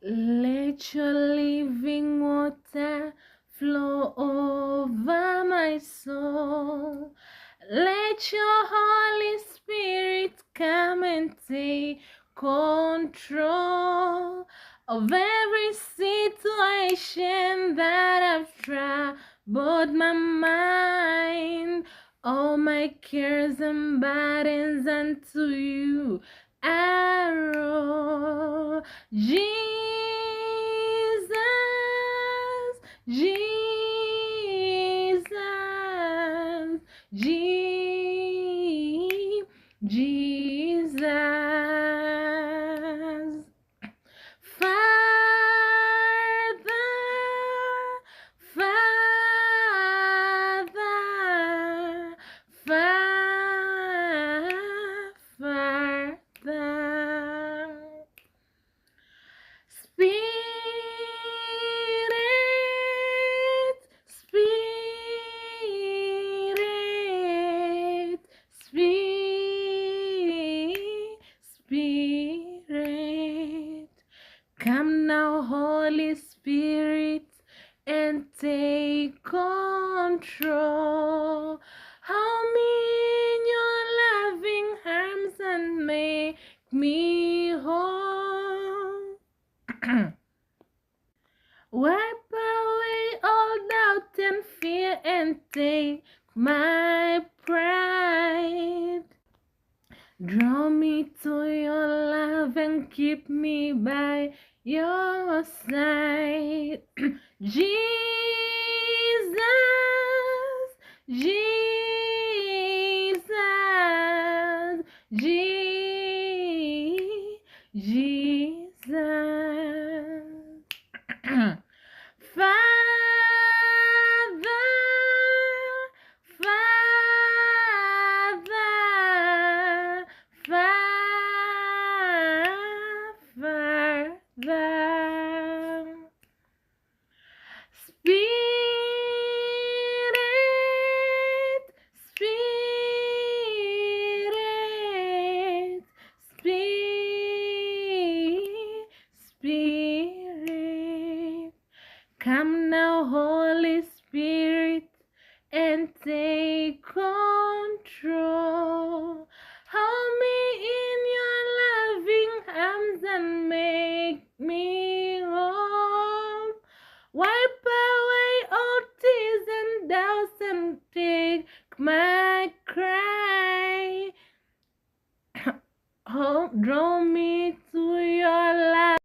Let your living water flow over my soul. Let your Holy Spirit come and take control of every situation that I've troubled my mind. All my cares and burdens unto you I roll. Jesus, Jesus, Jesus. Father, Father, Father. Spirit, Spirit, Spirit. Come now, Holy Spirit, and take control. Hold me in your loving arms and make me whole. Wipe away all doubt and fear and take my pride. Draw me to your love and keep me by your side. Jesus, Jesus, Jesus. Father, Father, Father. Spirit, Spirit, Spirit. Come now, Holy Spirit, and take control.